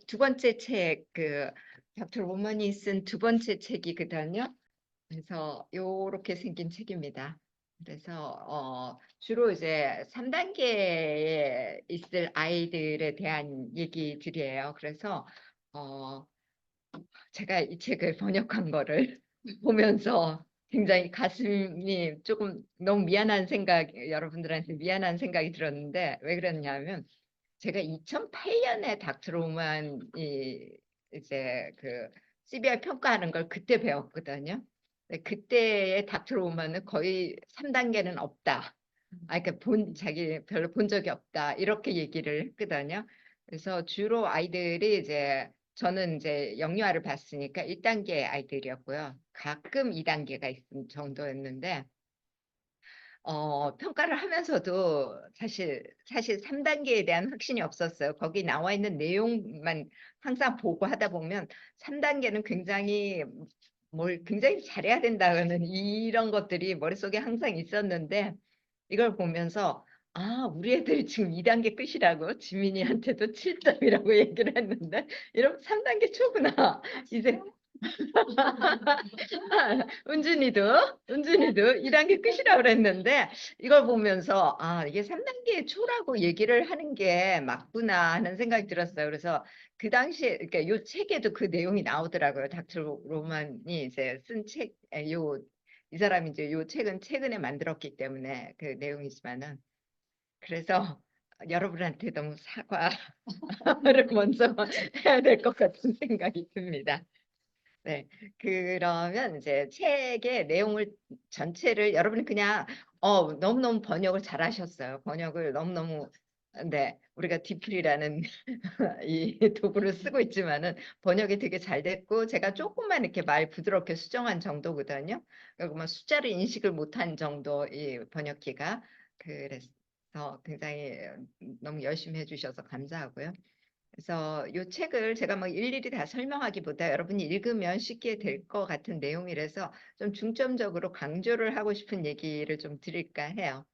두 번째 책, 닥터 로만이 쓴 두 번째 책이거든요. 그래서 요렇게 생긴 책입니다. 그래서 주로 이제 3단계에 있을 아이들에 대한 얘기들이에요. 그래서 어, 제가 이 책을 번역한 거를 보면서 굉장히 가슴이 조금 너무 미안한 생각, 여러분들한테 미안한 생각이 들었는데 왜 그랬냐면 제가 2008년에 닥트로만이 이제 CBI 평가하는 걸 그때 배웠거든요. 근데 그때의 닥트로만은 거의 3단계는 없다. 그러니까 자기 별로 본 적이 없다. 이렇게 얘기를 했거든요. 그래서 주로 아이들이 이제 저는 이제 영유아를 봤으니까 1단계 아이들이었고요. 가끔 2단계가 있는 정도였는데 평가를 하면서도 사실 3단계에 대한 확신이 없었어요. 거기 나와 있는 내용만 항상 보고 하다 보면 3단계는 굉장히 뭘 굉장히 잘해야 된다는 이런 것들이 머릿속에 항상 있었는데 이걸 보면서 우리 애들이 지금 2단계 끝이라고 지민이한테도 7점이라고 얘기를 했는데 이러면 3단계 초구나. 이제 은준이도 2단계 끝이라고 그랬는데 이걸 보면서 이게 3단계 초라고 얘기를 하는 게 맞구나 하는 생각이 들었어요. 그래서 그 당시에 그러니까 요 책에도 그 내용이 나오더라고요. 닥터 로만이 이제 쓴 책, 이 사람이 이제 요 책은 최근에 만들었기 때문에 그 내용이지만은 그래서 여러분한테 너무 사과를 먼저 해야 될 것 같은 생각이 듭니다. 네, 그러면 이제 책의 내용을 전체를 여러분이 그냥 너무너무 번역을 잘하셨어요. 번역을 너무너무 네, 우리가 디플이라는 이 도구를 쓰고 있지만은 번역이 되게 잘 됐고 제가 조금만 이렇게 말 부드럽게 수정한 정도거든요. 그리고 뭐 숫자를 인식을 못한 정도 이 번역기가 그래서 굉장히 너무 열심히 해주셔서 감사하고요. 그래서 이 책을 제가 막 일일이 다 설명하기보다 여러분이 읽으면 쉽게 될 것 같은 내용이라서 좀 중점적으로 강조를 하고 싶은 얘기를 좀 드릴까 해요.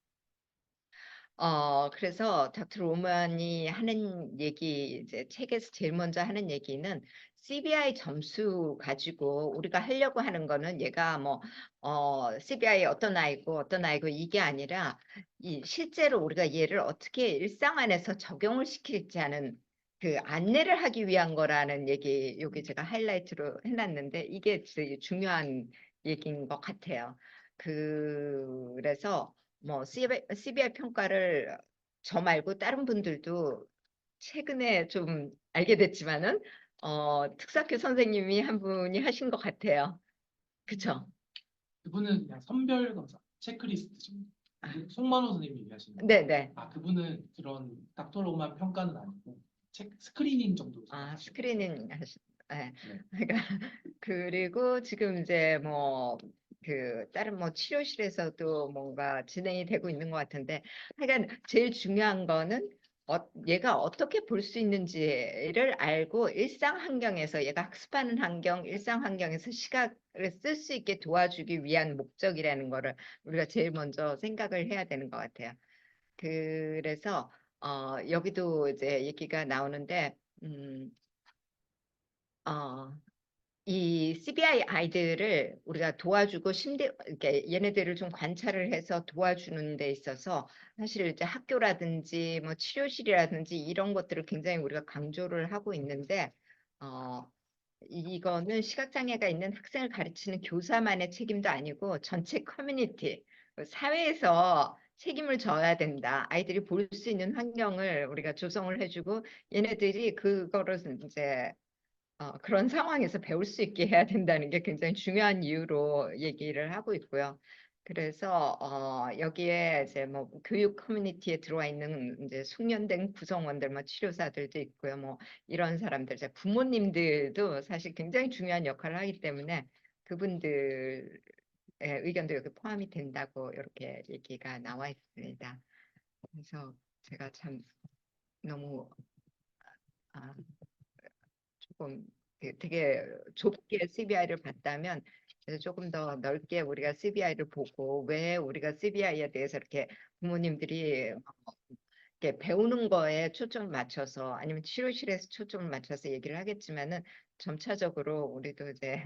그래서 닥터 로만이 하는 얘기, 이제 책에서 제일 먼저 하는 얘기는 CBI 점수 가지고 우리가 하려고 하는 거는 얘가 뭐, CBI 어떤 아이고 이게 아니라 실제로 우리가 얘를 어떻게 일상 안에서 적용을 시킬지 하는 그 안내를 하기 위한 거라는 얘기, 여기 제가 하이라이트로 해놨는데 이게 되게 중요한 얘기인 것 같아요. 그래서 뭐 CBI 평가를 저 말고 다른 분들도 최근에 좀 알게 됐지만은 특사학교 선생님이 한 분이 하신 것 같아요. 그쵸? 그분은 그냥 선별 검사, 체크리스트 정도. 송만호 선생님 얘기하시는 거. 네네. 그분은 그런 닥터로만 평가는 아니고 스크리닝 정도. 스크리닝 하시. 네. 네. 그러니까 그리고 지금 이제 뭐 다른 뭐 치료실에서도 뭔가 진행이 되고 있는 것 같은데 하여간 제일 중요한 거는 얘가 어떻게 볼 수 있는지를 알고 일상 환경에서 얘가 학습하는 환경, 일상 환경에서 시각을 쓸 수 있게 도와주기 위한 목적이라는 거를 우리가 제일 먼저 생각을 해야 되는 것 같아요. 그래서 여기도 이제 얘기가 나오는데 어, 이 CBI 아이들을 우리가 도와주고 이렇게 얘네들을 좀 관찰을 해서 도와주는 데 있어서 사실 이제 학교라든지 뭐 치료실이라든지 이런 것들을 굉장히 우리가 강조를 하고 있는데 어, 이거는 시각장애가 있는 학생을 가르치는 교사만의 책임도 아니고 전체 커뮤니티, 사회에서 책임을 져야 된다. 아이들이 볼 수 있는 환경을 우리가 조성을 해주고 얘네들이 그거를 이제 그런 상황에서 배울 수 있게 해야 된다는 게 굉장히 중요한 이유로 얘기를 하고 있고요. 그래서 여기에 이제 뭐 교육 커뮤니티에 들어와 있는 이제 숙련된 구성원들, 뭐 치료사들도 있고요. 뭐 이런 사람들, 이제 부모님들도 사실 굉장히 중요한 역할을 하기 때문에 그분들의 의견도 여기 포함이 된다고 이렇게 얘기가 나와 있습니다. 그래서 제가 참 너무 아, 조금 되게 좁게 CBI를 봤다면 그래서 조금 더 넓게 우리가 CBI를 보고 왜 우리가 CBI에 대해서 이렇게 부모님들이 이렇게 배우는 거에 초점을 맞춰서 아니면 치료실에서 초점을 맞춰서 얘기를 하겠지만은 점차적으로 우리도 이제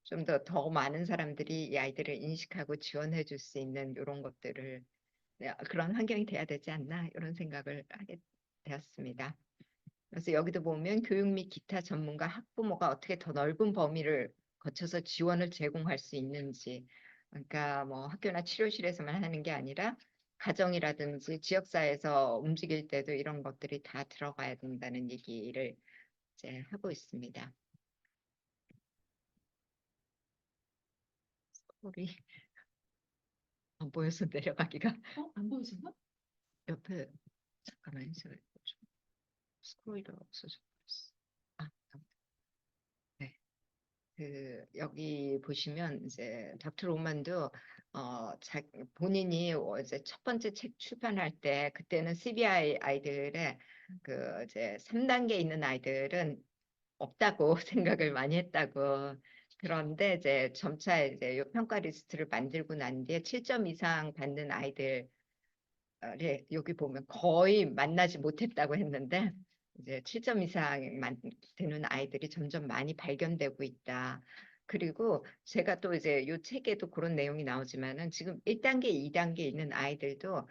좀 더 많은 사람들이 이 아이들을 인식하고 지원해 줄 수 있는 이런 것들을 그런 환경이 돼야 되지 않나 이런 생각을 하게 되었습니다. 그래서 여기도 보면 교육 및 기타 전문가 학부모가 어떻게 더 넓은 범위를 거쳐서 지원을 제공할 수 있는지, 그러니까 뭐 학교나 치료실에서만 하는 게 아니라 가정이라든지 지역사회에서 움직일 때도 이런 것들이 다 들어가야 된다는 얘기를 이제 하고 있습니다. 스크롤이 안 보여서 내려가기가 안 보이시나? 옆에 잠깐만요. 제가 좀 스크롤이 없어져 버렸어. 아, 네. 여기 보시면 이제 닥터 로만도 본인이 이제 첫 번째 책 출판할 때 그때는 CBI 아이들의 그 이제 3단계 있는 아이들은 없다고 생각을 많이 했다고. 그런데 이제 점차 이제 요 평가 리스트를 만들고 난 뒤에 7점 이상 받는 아이들 여기 보면 거의 만나지 못했다고 했는데 이제 7점 이상만 되는 아이들이 점점 많이 발견되고 있다. 그리고 제가 또 이제 이 책에도 그런 내용이 나오지만은 지금 1단계, 2단계 있는 아이들도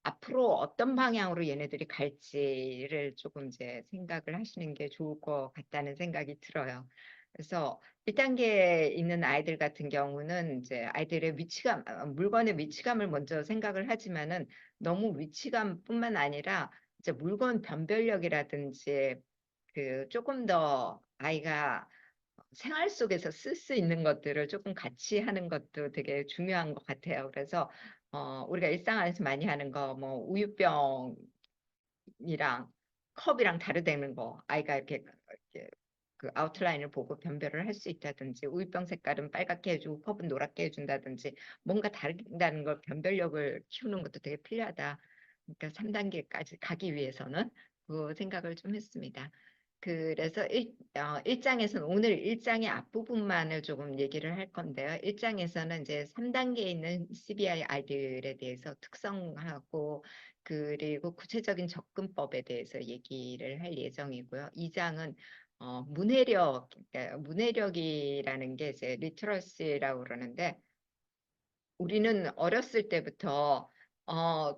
앞으로 어떤 방향으로 얘네들이 갈지를 조금 이제 생각을 하시는 게 좋을 것 같다는 생각이 들어요. 그래서 1단계에 있는 아이들 같은 경우는 이제 아이들의 위치감, 물건의 위치감을 먼저 생각을 하지만은 너무 위치감뿐만 아니라 이제 물건 변별력이라든지 그 조금 더 아이가 생활 속에서 쓸 수 있는 것들을 조금 같이 하는 것도 되게 중요한 것 같아요. 그래서 우리가 일상 안에서 많이 하는 거, 뭐 우유병이랑 컵이랑 다르다는 거, 아이가 이렇게 그 아웃라인을 보고 변별을 할 수 있다든지, 우유병 색깔은 빨갛게 해주고 컵은 노랗게 해준다든지, 뭔가 다르다는 걸 변별력을 키우는 것도 되게 필요하다. 그러니까 3단계까지 가기 위해서는 그 생각을 좀 했습니다. 그래서 1장에서는 오늘 1장의 앞부분만을 조금 얘기를 할 건데요. 1장에서는 이제 3단계에 있는 CBI 아이들에 대해서 특성하고 그리고 구체적인 접근법에 대해서 얘기를 할 예정이고요. 2장은 그러니까 문해력이라는 게 이제 리터러시라고 그러는데 우리는 어렸을 때부터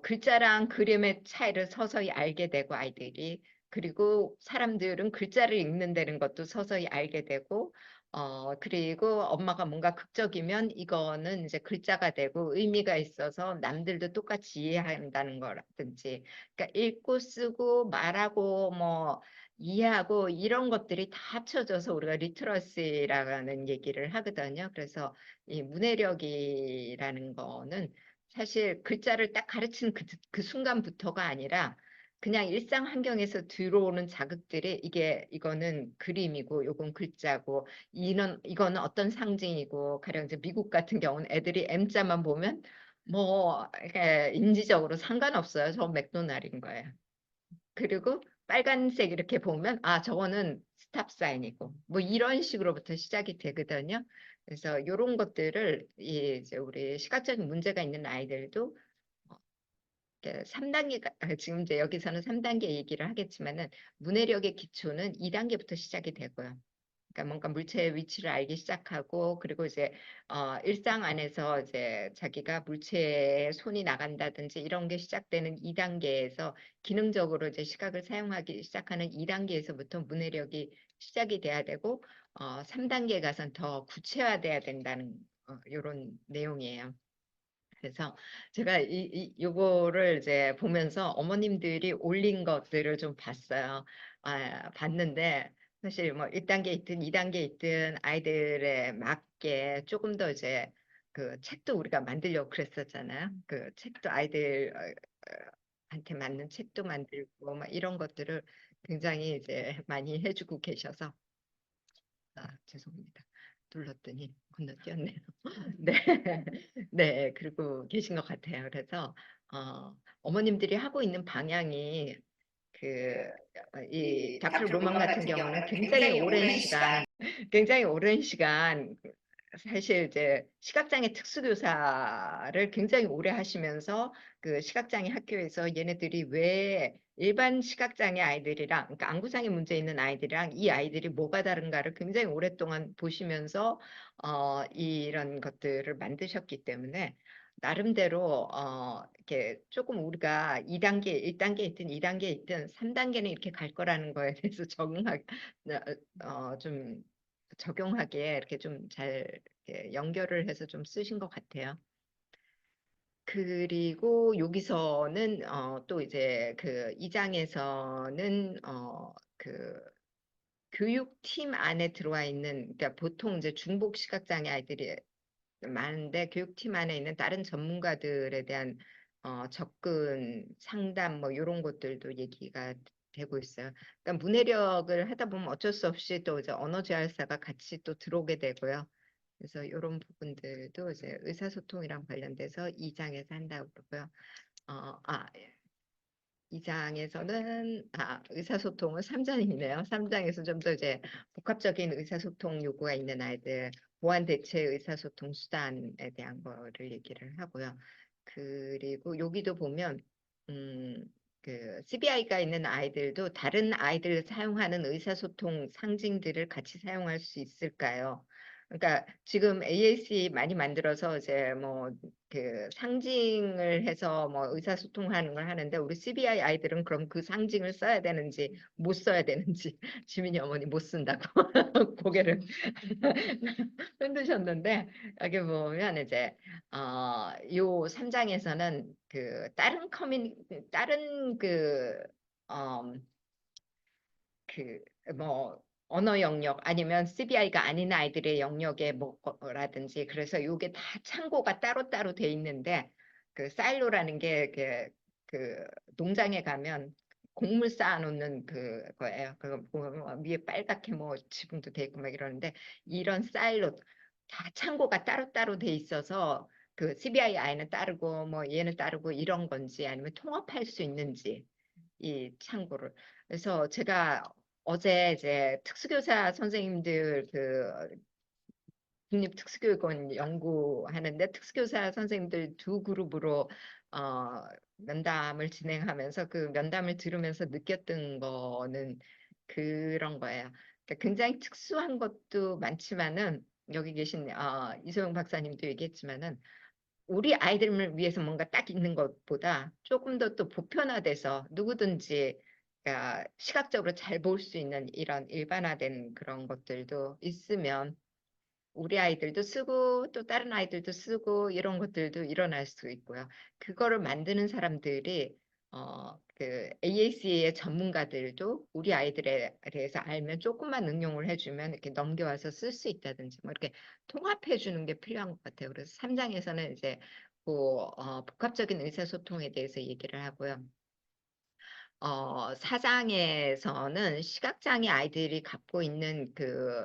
글자랑 그림의 차이를 서서히 알게 되고 아이들이 그리고 사람들은 글자를 읽는다는 것도 서서히 알게 되고 그리고 엄마가 뭔가 극적이면 이거는 이제 글자가 되고 의미가 있어서 남들도 똑같이 이해한다는 거라든지 그러니까 읽고 쓰고 말하고 뭐 이해하고 이런 것들이 다 합쳐져서 우리가 리트러시라는 얘기를 하거든요. 그래서 이 문해력이라는 거는 사실 글자를 딱 가르치는 그 순간부터가 아니라 그냥 일상 환경에서 들어오는 자극들이 이거는 그림이고 요건 글자고 이거는 어떤 상징이고 가령 이제 미국 같은 경우는 애들이 M자만 보면 뭐 이렇게 인지적으로 상관없어요. 저 맥도날드인 거예요. 그리고 빨간색 이렇게 보면 저거는 스탑 사인이고 뭐 이런 식으로부터 시작이 되거든요. 그래서 이런 것들을 이제 우리 시각적인 문제가 있는 아이들도 3단계가 지금 이제 여기서는 3단계 얘기를 하겠지만은 문해력의 기초는 2단계부터 시작이 되고요. 그러니까 뭔가 물체의 위치를 알기 시작하고 그리고 이제 일상 안에서 이제 자기가 물체에 손이 나간다든지 이런 게 시작되는 2단계에서 기능적으로 이제 시각을 사용하기 시작하는 2단계에서부터 문해력이 시작이 돼야 되고 3단계 가선 더 구체화돼야 된다는 이런 내용이에요. 그래서 제가 요거를 이제 보면서 어머님들이 올린 것들을 좀 봤어요. 봤는데 사실 뭐 1단계 있든 2단계 있든 아이들에 맞게 조금 더 이제 그 책도 우리가 만들려고 그랬었잖아요. 그 책도 아이들 한테 맞는 책도 만들고 막 이런 것들을 굉장히 이제 많이 해주고 계셔서 죄송합니다. 눌렀더니 건너뛰었네요. 네, 네, 그리고 계신 것 같아요. 그래서 어머님들이 하고 있는 방향이 이 닥터 로만 같은 경우는 굉장히 오랜 시간 사실 이제 시각장애 특수교사를 굉장히 오래 하시면서 그 시각장애 학교에서 얘네들이 왜 일반 시각장애 아이들이랑, 그러니까 안구장애 문제 있는 아이들이랑 이 아이들이 뭐가 다른가를 굉장히 오랫동안 보시면서 이런 것들을 만드셨기 때문에 나름대로 이렇게 조금 우리가 2단계, 1단계 있든 2단계 있든 3단계는 이렇게 갈 거라는 거에 대해서 적응하기 좀 적용하기에 이렇게 좀 잘 연결을 해서 좀 쓰신 것 같아요. 그리고 여기서는 또 이제 그 2장에서는 그 교육팀 안에 들어와 있는, 그러니까 보통 이제 중복 시각장애 아이들이 많은데 교육팀 안에 있는 다른 전문가들에 대한 접근, 상담 뭐 이런 것들도 얘기가 되고 있어요. 그러니까 문해력을 하다 보면 어쩔 수 없이 또 이제 언어 재활사가 같이 또 들어오게 되고요. 그래서 이런 부분들도 이제 의사소통이랑 관련돼서 2장에서 한다고 그러고요. 어, 아, 2장에서는 의사소통은 3장이네요. 3장에서 좀 더 이제 복합적인 의사소통 요구가 있는 아이들, 보완 대체 의사소통 수단에 대한 거를 얘기를 하고요. 그리고 여기도 보면 음, 그 CBI가 있는 아이들도 다른 아이들 사용하는 의사소통 상징들을 같이 사용할 수 있을까요? 그러니까 지금 AAC 많이 만들어서 이제 뭐 그 상징을 해서 뭐 의사소통하는 걸 하는데 우리 CBI 아이들은 그럼 그 상징을 써야 되는지 못 써야 되는지 지민이 어머니 못 쓴다고 고개를 흔드셨는데 여기 보면 이제 요 3장에서는 그 다른 그 뭐 언어 영역 아니면 CBI가 아닌 아이들의 영역의 뭐라든지 그래서 요게 다 창고가 따로따로 돼 있는데 그 사일로라는 게 그 농장에 가면 곡물 쌓아놓는 그거예요. 그거 보면 위에 빨갛게 뭐 지붕도 돼 있고 막 이러는데 이런 사일로 다 창고가 따로따로 돼 있어서 그 CBI 아이는 따르고 뭐 얘는 따르고 이런 건지 아니면 통합할 수 있는지 이 창고를. 그래서 제가 어제 이제 특수교사 선생님들 국립특수교육원 연구하는데 특수교사 선생님들 두 그룹으로 어, 면담을 진행하면서 그 면담을 들으면서 느꼈던 거는 그런 거예요. 그러니까 굉장히 특수한 것도 많지만은 여기 계신 이소영 박사님도 얘기했지만은 우리 아이들을 위해서 뭔가 딱 있는 것보다 조금 더 또 보편화돼서 누구든지 시각적으로 잘 볼 수 있는 이런 일반화된 그런 것들도 있으면 우리 아이들도 쓰고 또 다른 아이들도 쓰고 이런 것들도 일어날 수 있고요. 그거를 만드는 사람들이 그 AAC의 전문가들도 우리 아이들에 대해서 알면 조금만 응용을 해주면 이렇게 넘겨와서 쓸 수 있다든지 뭐 이렇게 통합해 주는 게 필요한 것 같아요. 그래서 3장에서는 이제 그 복합적인 의사소통에 대해서 얘기를 하고요. 4장에서는 시각장애 아이들이 갖고 있는 그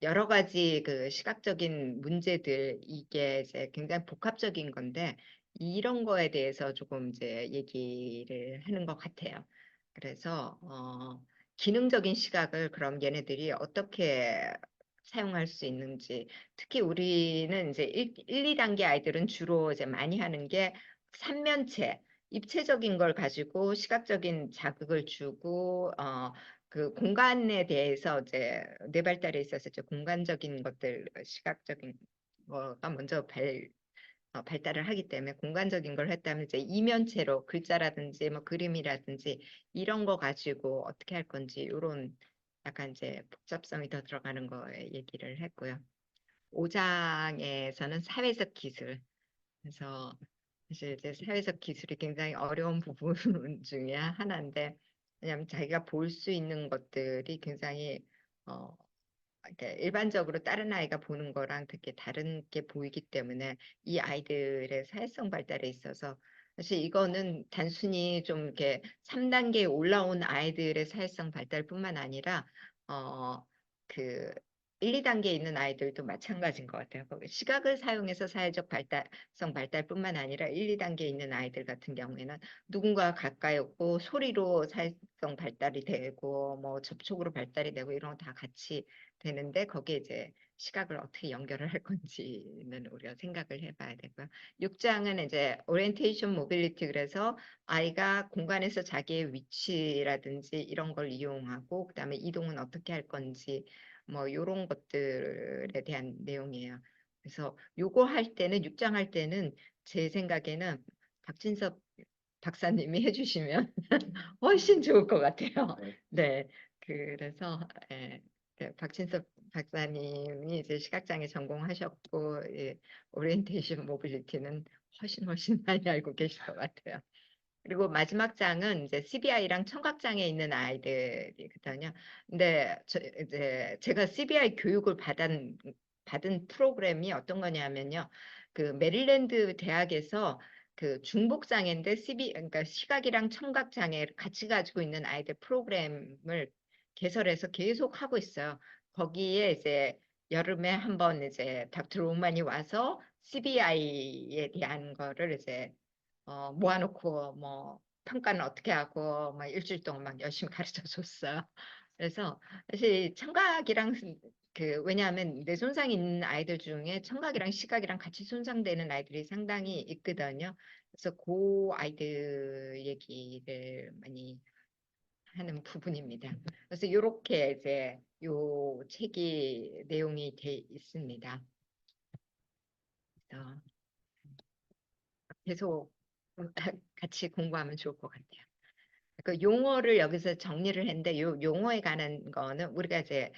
여러 가지 그 시각적인 문제들 이게 이제 굉장히 복합적인 건데 이런 거에 대해서 조금 이제 얘기를 하는 것 같아요. 그래서 기능적인 시각을 그럼 얘네들이 어떻게 사용할 수 있는지 특히 우리는 이제 2단계 아이들은 주로 이제 많이 하는 게 삼면체 입체적인 걸 가지고 시각적인 자극을 주고 그 공간에 대해서 이제 뇌 발달에 있어서 이제 공간적인 것들, 시각적인 거가 먼저 발달을 하기 때문에 공간적인 걸 했다면 이제 이면체로 글자라든지 뭐 그림이라든지 이런 거 가지고 어떻게 할 건지 이런 약간 이제 복잡성이 더 들어가는 거에 얘기를 했고요. 5장에서는 사회적 기술. 그래서 사실 이제 사회적 기술이 굉장히 어려운 부분 중에 하나인데 왜냐하면 자기가 볼 수 있는 것들이 굉장히 어, 그러니까 일반적으로 다른 아이가 보는 거랑 되게 다른 게 보이기 때문에 이 아이들의 사회성 발달에 있어서 사실 이거는 단순히 좀 이렇게 3단계에 올라온 아이들의 사회성 발달뿐만 아니라 어, 그 1, 2단계에 있는 아이들도 마찬가지인 것 같아요. 시각을 사용해서 사회적 발달성 발달뿐만 아니라 1, 2단계에 있는 아이들 같은 경우에는 누군가 가까이 오고 소리로 사회성 발달이 되고 뭐 접촉으로 발달이 되고 이런 거 다 같이 되는데 거기에 이제 시각을 어떻게 연결을 할 건지는 우리가 생각을 해봐야 되고요. 6장은 이제 오리엔테이션 모빌리티 그래서 아이가 공간에서 자기의 위치라든지 이런 걸 이용하고 그다음에 이동은 어떻게 할 건지 뭐 이런 것들에 대한 내용이에요. 그래서 요거 할 때는 6장 할 때는 제 생각에는 박진섭 박사님이 해주시면 훨씬 좋을 것 같아요. 네, 그래서 박진섭 박사님이 이제 시각장애 전공하셨고 오리엔테이션 모빌리티는 훨씬 많이 알고 계실 것 같아요. 그리고 마지막 장은 이제 CBI랑 청각장애 있는 아이들이거든요. 근데 이제 제가 CBI 교육을 받은 프로그램이 어떤 거냐면요. 그 메릴랜드 대학에서 그 중복장애인데 그러니까 시각이랑 청각장애를 같이 가지고 있는 아이들 프로그램을 개설해서 계속 하고 있어요. 거기에 이제 여름에 한번 이제 닥터 로만이 와서 CBI에 대한 거를 이제 모아놓고 뭐 평가는 어떻게 하고 막 일주일 동안 막 열심히 가르쳐 줬어요. 그래서 사실 청각이랑 왜냐하면 뇌 손상이 있는 아이들 중에 청각이랑 시각이랑 같이 손상되는 아이들이 상당히 있거든요. 그래서 그 아이들 얘기를 많이 하는 부분입니다. 그래서 이렇게 이제 요 책이 내용이 돼 있습니다. 그래서 계속 같이 공부하면 좋을 것 같아요. 그 용어를 여기서 정리를 했는데 요 용어에 관한 거는 우리가 이제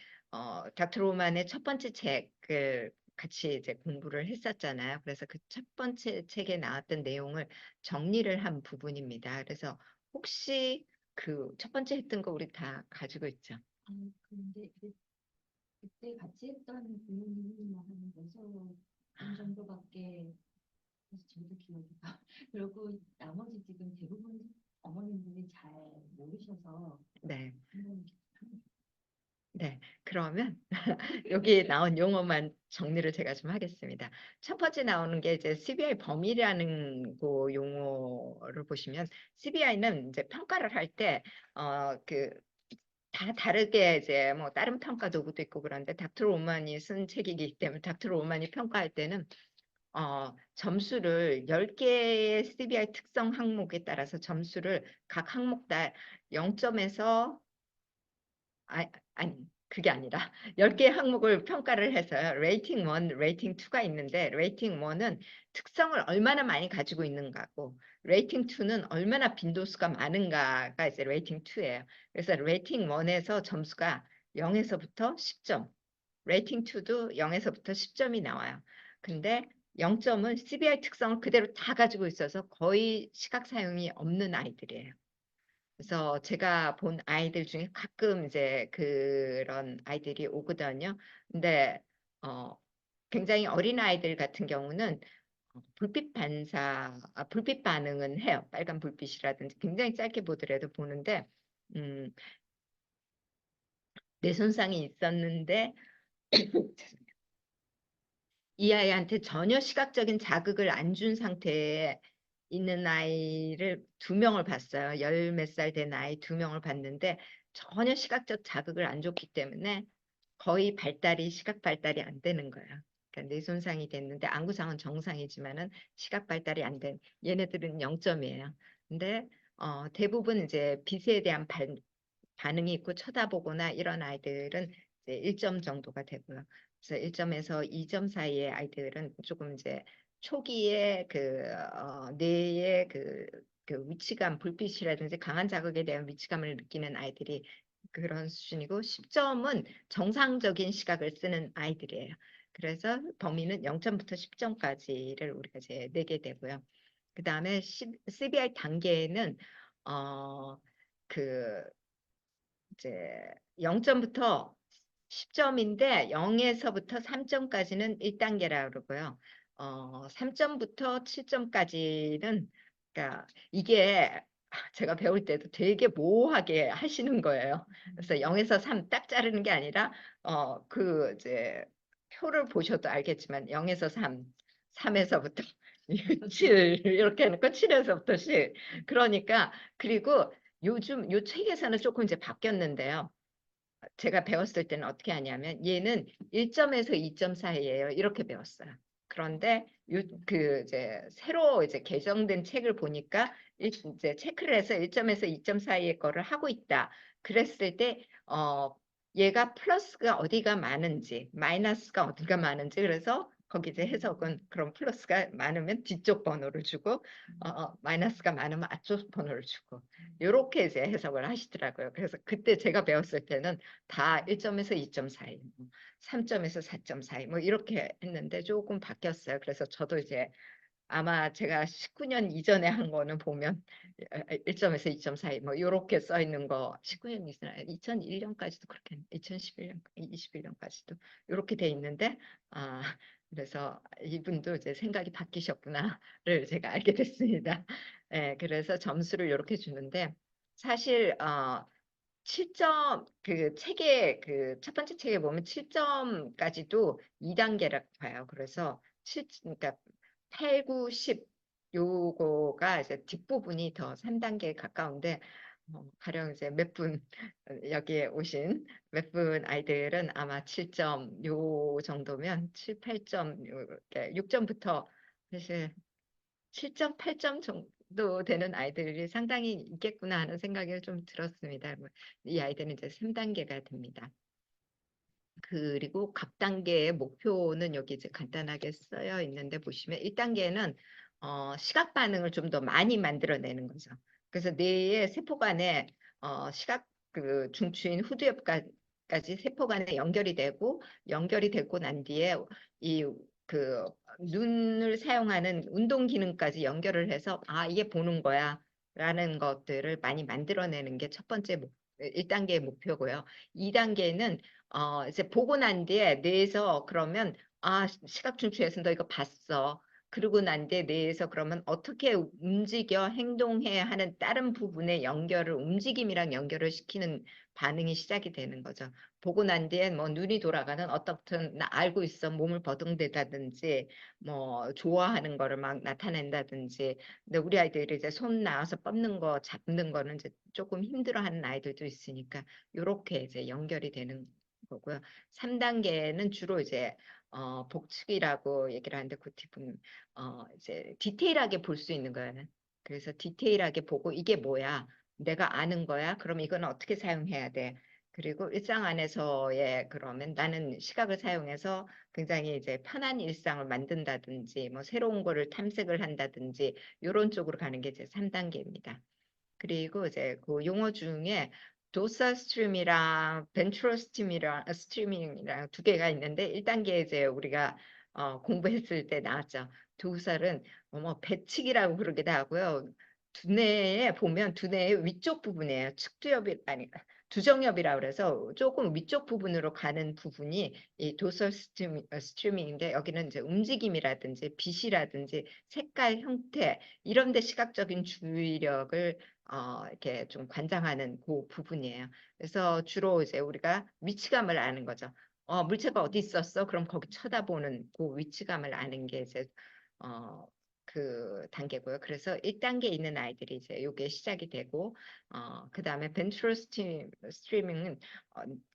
닥터 로만의 첫 번째 책을 같이 이제 공부를 했었잖아요. 그래서 그 첫 번째 책에 나왔던 내용을 정리를 한 부분입니다. 그래서 혹시 그 첫 번째 했던 거 우리 다 가지고 있죠? 근데 그때 같이 했던 부모님이 한 6분 정도밖에 사실 저도 기억이 나. 그리고 나머지 지금 대부분 어머님들이 잘 모르셔서 네. 한번 네, 그러면 여기 나온 용어만 정리를 제가 좀 하겠습니다. 첫 번째 나오는 게 이제 CBI 범위라는 그 용어를 보시면 CBI는 이제 평가를 할 때 그 다 다르게 이제 뭐 다른 평가 도구도 있고 그런데 닥터 오만이 쓴 책이기 때문에 닥터 오만이 평가할 때는 점수를 10개의 CBI 특성 항목에 따라서 점수를 각 항목당 0점에서 아니 그게 아니라 10개 항목을 평가를 해서요. 레이팅 1, 레이팅 2가 있는데 레이팅 1은 특성을 얼마나 많이 가지고 있는가고 레이팅 2는 얼마나 빈도수가 많은가가 이제 레이팅 2예요. 그래서 레이팅 1에서 점수가 0에서부터 10점, 레이팅 2도 0에서부터 10점이 나와요. 근데 0점은 CBI 특성을 그대로 다 가지고 있어서 거의 시각 사용이 없는 아이들이에요. 그래서 제가 본 아이들 중에 가끔 이제 그런 아이들이 오거든요. 근데 어, 굉장히 어린 아이들 같은 경우는 불빛 반응은 해요. 빨간 불빛이라든지 굉장히 짧게 보더라도 보는데 음, 뇌 손상이 있었는데 이 아이한테 전혀 시각적인 자극을 안 준 상태에 있는 아이를 2명을 봤어요. 열 몇 살 된 아이 2명을 봤는데 전혀 시각적 자극을 안 줬기 때문에 거의 시각 발달이 안 되는 거예요. 그러니까 뇌 손상이 됐는데 안구상은 정상이지만은 시각 발달이 안 된 얘네들은 0점이에요. 근데 대부분 이제 빛에 대한 반응이 있고 쳐다보거나 이런 아이들은 이제 1점 정도가 되고요. 그래서 1점에서 2점 사이의 아이들은 조금 이제 초기에 뇌의 그 위치감, 불빛이라든지 강한 자극에 대한 위치감을 느끼는 아이들이 그런 수준이고 10점은 정상적인 시각을 쓰는 아이들이에요. 그래서 범위는 0점부터 10점까지를 우리가 이제 내게 되고요. 그 다음에 CBI 단계에는 어, 그 이제 0점부터 10점인데 0에서부터 3점까지는 1단계라고 그러고요. 3점부터 7점까지는 그러니까 이게 제가 배울 때도 되게 모호하게 하시는 거예요. 그래서 0에서 3 딱 자르는 게 아니라 그 이제 표를 보셔도 알겠지만 0에서 3, 3에서부터 7 이렇게 해놓고 7에서부터 10. 그러니까 그리고 요즘 요 책에서는 조금 이제 바뀌었는데요. 제가 배웠을 때는 어떻게 하냐면 얘는 1점에서 2점 사이예요. 이렇게 배웠어요. 그런데 그 이제 새로 이제 개정된 책을 보니까 이제 체크를 해서 1점에서 2점 사이의 거를 하고 있다. 그랬을 때 얘가 플러스가 어디가 많은지 마이너스가 어디가 많은지 그래서 거기 이제 해석은 그럼 플러스가 많으면 뒤쪽 번호를 주고 마이너스가 많으면 앞쪽 번호를 주고 이렇게 이제 해석을 하시더라고요. 그래서 그때 제가 배웠을 때는 다 1점에서 2점 사이, 3점에서 4점 사이 뭐 이렇게 했는데 조금 바뀌었어요. 그래서 저도 이제 아마 제가 19년 이전에 한 거는 보면 1점에서 2점 사이 뭐 이렇게 써 있는 거 19년 이전에 2001년까지도 그렇게 2011년, 21년까지도 이렇게 돼 있는데 그래서 이분도 이제 생각이 바뀌셨구나를 제가 알게 됐습니다. 예, 그래서 점수를 이렇게 주는데 사실 7점 그 책에 그 첫 번째 책에 보면 7점까지도 2단계라고 봐요. 그래서 7 그러니까 8, 9, 10 요거가 이제 뒷부분이 더 3단계에 가까운데 가령 이제 몇 분 여기에 오신 몇 분 아이들은 아마 7점 요 정도면 7, 8점 이렇게 6점부터 사실 7점, 8점 정도 되는 아이들이 상당히 있겠구나 하는 생각이 좀 들었습니다. 이 아이들은 이제 3단계가 됩니다. 그리고 각 단계의 목표는 여기 이제 간단하게 쓰여 있는데 보시면 1단계는 시각 반응을 좀 더 많이 만들어내는 거죠. 그래서 뇌의 세포 간에 시각 그 중추인 후두엽까지 세포 간에 연결이 되고 난 뒤에 이 그 눈을 사용하는 운동 기능까지 연결을 해서 이게 보는 거야 라는 것들을 많이 만들어내는 게 첫 번째 1단계의 목표고요. 2단계는 이제 보고 난 뒤에 뇌에서 그러면 시각 중추에서 너 이거 봤어. 그러고 난 뒤에 뇌에서 그러면 어떻게 움직여 행동해 하는 다른 부분의 연결을 움직임이랑 연결을 시키는 반응이 시작이 되는 거죠. 보고 난 뒤에 뭐 눈이 돌아가는 어떻든 나 알고 있어 몸을 버둥대다든지 뭐 좋아하는 거를 막 나타낸다든지 근데 우리 아이들이 이제 손 나와서 뻗는 거 잡는 거는 이제 조금 힘들어하는 아이들도 있으니까 요렇게 이제 연결이 되는 거고요. 3단계는 주로 이제 복측이라고 얘기를 하는데 그 뒷부분 이제 디테일하게 볼 수 있는 거예요. 그래서 디테일하게 보고 이게 뭐야? 내가 아는 거야? 그럼 이건 어떻게 사용해야 돼? 그리고 일상 안에서의 그러면 나는 시각을 사용해서 굉장히 이제 편한 일상을 만든다든지 뭐 새로운 거를 탐색을 한다든지 이런 쪽으로 가는 게 이제 3단계입니다. 그리고 이제 그 용어 중에 도서 스트림이랑 벤트럴 스트리밍이랑 두 개가 있는데 1단계 이제 우리가 공부했을 때 나왔죠. 도살은 뭐 배측이라고 그러기도 하고요. 두뇌에 보면 두뇌의 위쪽 부분이에요. 측두엽이 아니 두정엽이라고 그래서 조금 위쪽 부분으로 가는 부분이 이 도서 스트리밍인데 여기는 이제 움직임이라든지 빛이라든지 색깔 형태 이런 데 시각적인 주의력을 이렇게 좀 관장하는 그 부분이에요. 그래서 주로 이제 우리가 위치감을 아는 거죠. 물체가 어디 있었어? 그럼 거기 쳐다보는 그 위치감을 아는 게 이제 그 단계고요. 그래서 1단계 있는 아이들이 이제 이게 시작이 되고 그 다음에 벤트럴 스트리밍은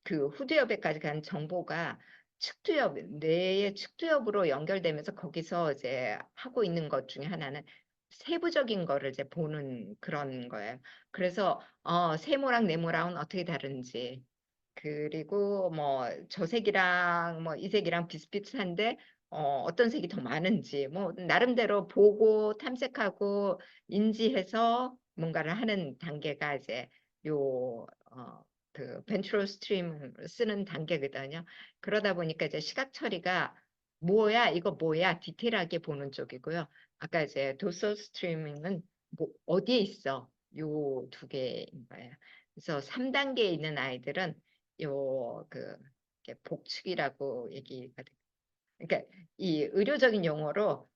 그 후두엽에까지 간 정보가 측두엽, 뇌의 측두엽으로 연결되면서 거기서 이제 하고 있는 것 중에 하나는 세부적인 거를 이제 보는 그런 거예요. 그래서 세모랑 네모랑은 어떻게 다른지 그리고 뭐 저 색이랑 뭐 이 색이랑 비슷비슷한데 어떤 색이 더 많은지 뭐 나름대로 보고 탐색하고 인지해서 뭔가를 하는 단계가 이제 요 그 벤트럴 스트림을 쓰는 단계거든요. 그러다 보니까 이제 시각 처리가 뭐야 이거 뭐야 디테일하게 보는 쪽이고요. 아까 이제 도서 스트리밍은 뭐 어디에 있어 요 두 개인 거예요. 그래서 3단계에 있는 아이들은 요 그 복측이라고 얘기가 돼. 그러니까 이 의료적인 용어로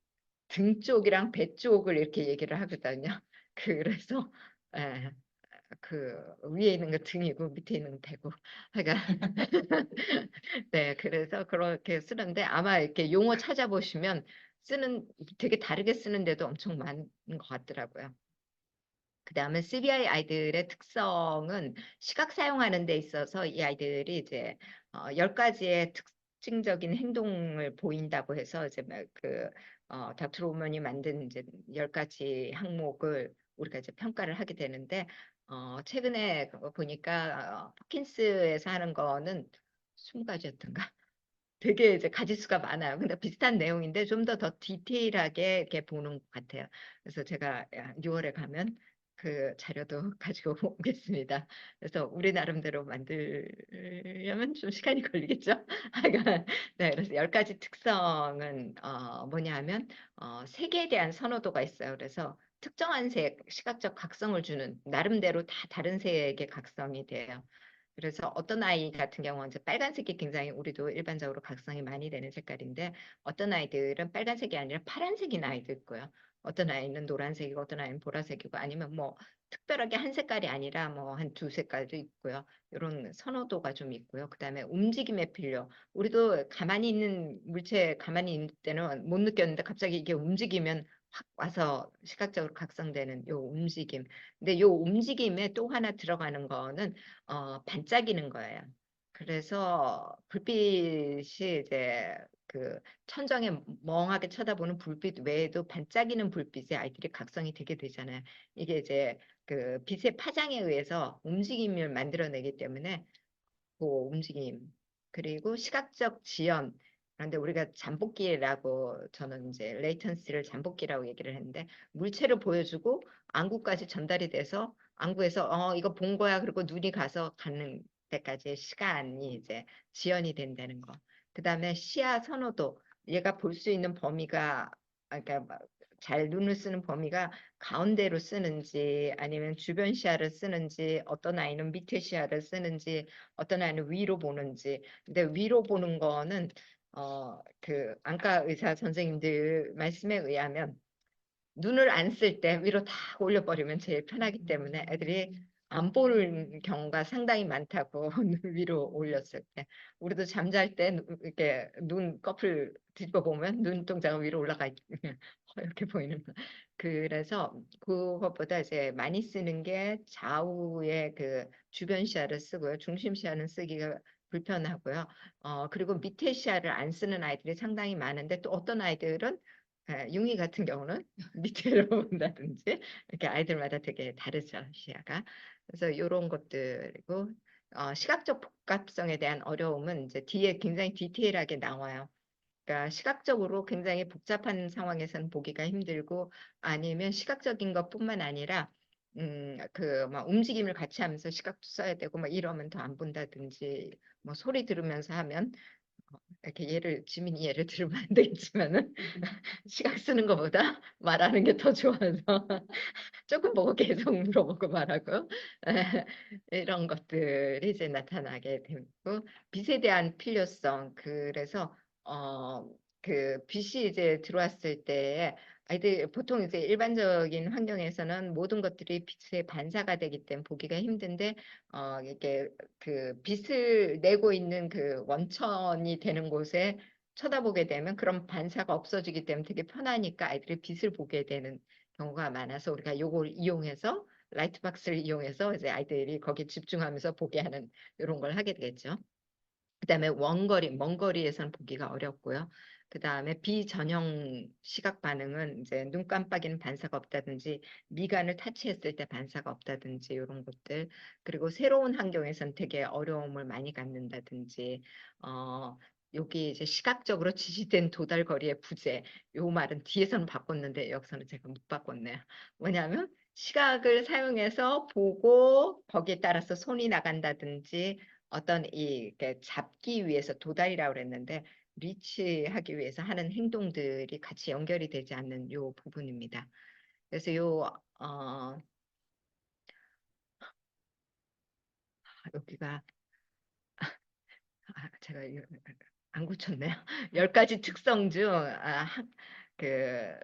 등 쪽이랑 배 쪽을 이렇게 얘기를 하거든요. 그래서 예, 그 위에 있는 거 등이고 밑에 있는 건 배고 하여간 네, 그래서 그렇게 쓰는데 아마 이렇게 용어 찾아보시면 쓰는 되게 다르게 쓰는데도 엄청 많은 것 같더라고요. 그다음에 CBI 아이들의 특성은 시각 사용하는 데 있어서 이 아이들이 이제 10가지의 특징적인 행동을 보인다고 해서 이제 닥터 로먼이 만든 이제 10가지 항목을 우리가 이제 평가를 하게 되는데 최근에 그거 보니까 퍼킨스에서 하는 거는 20가지였던가 되게 이제 가지수가 많아요. 근데 비슷한 내용인데 좀 더 디테일하게 이렇게 보는 것 같아요. 그래서 제가 6월에 가면 그 자료도 가지고 오겠습니다. 그래서 우리 나름대로 만들려면 좀 시간이 걸리겠죠. 하여간 네, 그래서 10가지 특성은 뭐냐면 색에 대한 선호도가 있어요. 그래서 특정한 색, 시각적 각성을 주는 나름대로 다 다른 색의 각성이 돼요. 그래서 어떤 아이 같은 경우는 이제 빨간색이 굉장히 우리도 일반적으로 각성이 많이 되는 색깔인데 어떤 아이들은 빨간색이 아니라 파란색인 아이도 있고요. 어떤 아이는 노란색이고 어떤 아이는 보라색이고 아니면 뭐 특별하게 한 색깔이 아니라 뭐 한 두 색깔도 있고요. 이런 선호도가 좀 있고요. 그다음에 움직임의 필요. 우리도 가만히 있는 물체 가만히 있는 때는 못 느꼈는데 갑자기 이게 움직이면 확 와서 시각적으로 각성되는 요 움직임. 근데 요 움직임에 또 하나 들어가는 거는 반짝이는 거예요. 그래서 불빛이 이제 그 천정에 멍하게 쳐다보는 불빛 외에도 반짝이는 불빛에 아이들이 각성이 되게 되잖아요. 이게 이제 그 빛의 파장에 의해서 움직임을 만들어내기 때문에 그 움직임 그리고 시각적 지연 그런데 우리가 잠복기라고 저는 이제 레이턴시를 잠복기라고 얘기를 했는데 물체를 보여주고 안구까지 전달이 돼서 안구에서 이거 본 거야 그리고 눈이 가서 가는 데까지의 시간이 이제 지연이 된다는 거. 그다음에 시야 선호도 얘가 볼 수 있는 범위가 그러니까 잘 눈을 쓰는 범위가 가운데로 쓰는지 아니면 주변 시야를 쓰는지 어떤 아이는 밑에 시야를 쓰는지 어떤 아이는 위로 보는지. 근데 위로 보는 거는 그 안과 의사 선생님들 말씀에 의하면 눈을 안 쓸 때 위로 다 올려버리면 제일 편하기 때문에 애들이 안 보는 경우가 상당히 많다고 눈 위로 올렸을 때 우리도 잠잘 때 이렇게 눈 꺼풀 뒤집어 보면 눈동자가 위로 올라가 이렇게 보이는 거. 그래서 그것보다 이제 많이 쓰는 게 좌우의 그 주변 시야를 쓰고요 중심 시야는 쓰기가 불편하고요. 그리고 밑에 시야를 안 쓰는 아이들이 상당히 많은데 또 어떤 아이들은 융이 같은 경우는 밑으로 본다든지 이렇게 아이들마다 되게 다르죠 시야가. 그래서 이런 것들이고 시각적 복합성에 대한 어려움은 이제 뒤에 굉장히 디테일하게 나와요. 그러니까 시각적으로 굉장히 복잡한 상황에서는 보기가 힘들고 아니면 시각적인 것뿐만 아니라 그 막 움직임을 같이 하면서 시각도 써야 되고 막 이러면 더 안 본다든지 뭐 소리 들으면서 하면 이렇게 예를 지민이 예를 들면 안 되겠지만은 시각 쓰는 것보다 말하는 게 더 좋아서 조금 보고 계속 물어보고 말하고 이런 것들이 이제 나타나게 되고 빛에 대한 필요성 그래서 그 빛이 이제 들어왔을 때 아이들 보통 이제 일반적인 환경에서는 모든 것들이 빛의 반사가 되기 때문에 보기가 힘든데 이게 그 빛을 내고 있는 그 원천이 되는 곳에 쳐다보게 되면 그런 반사가 없어지기 때문에 되게 편하니까 아이들이 빛을 보게 되는 경우가 많아서 우리가 요걸 이용해서 라이트박스를 이용해서 이제 아이들이 거기에 집중하면서 보게 하는 이런 걸 하게 되겠죠. 그다음에 원거리, 먼 거리에서는 보기가 어렵고요. 그다음에 비전형 시각 반응은 이제 눈 깜빡이는 반사가 없다든지 미간을 타치했을 때 반사가 없다든지 이런 것들 그리고 새로운 환경에서는 되게 어려움을 많이 갖는다든지 여기 이제 시각적으로 지지된 도달거리의 부재 요 말은 뒤에서는 바꿨는데 여기서는 제가 못 바꿨네요. 뭐냐면 시각을 사용해서 보고 거기에 따라서 손이 나간다든지 어떤 이렇게 잡기 위해서 도달이라고 그랬는데 리치하기 위해서 하는 행동들이 같이 연결이 되지 않는 요 부분입니다. 그래서 여기가 제가 이거 안 고쳤네요. 10가지 특성 중 그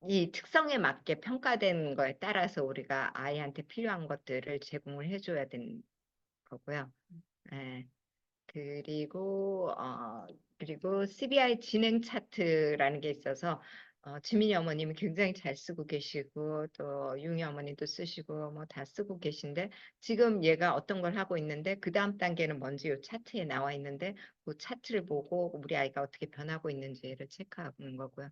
이 특성에 맞게 평가된 거에 따라서 우리가 아이한테 필요한 것들을 제공을 해줘야 되는 거고요. 예. 그리고 CBI 진행 차트라는 게 있어서 지민이 어머님이 굉장히 잘 쓰고 계시고 또 융이 어머니도 쓰시고 뭐 다 쓰고 계신데 지금 얘가 어떤 걸 하고 있는데 그 다음 단계는 뭔지 이 차트에 나와 있는데 그 차트를 보고 우리 아이가 어떻게 변하고 있는지를 체크하는 거고요.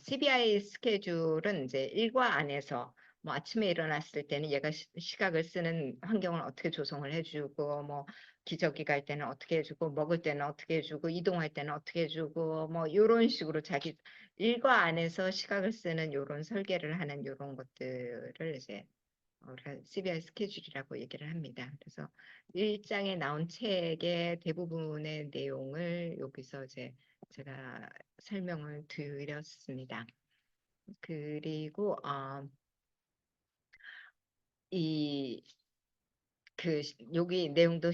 CBI 스케줄은 이제 일과 안에서 뭐 아침에 일어났을 때는 얘가 시각을 쓰는 환경을 어떻게 조성을 해주고 뭐 기저귀 갈 때는 어떻게 해주고 먹을 때는 어떻게 해주고 이동할 때는 어떻게 해주고 뭐 이런 식으로 자기 일과 안에서 시각을 쓰는 이런 설계를 하는 이런 것들을 이제 우리가 CBI 스케줄이라고 얘기를 합니다. 그래서 일장에 나온 책의 대부분의 내용을 여기서 이제 제가 설명을 드렸습니다. 그리고 이 여기 내용도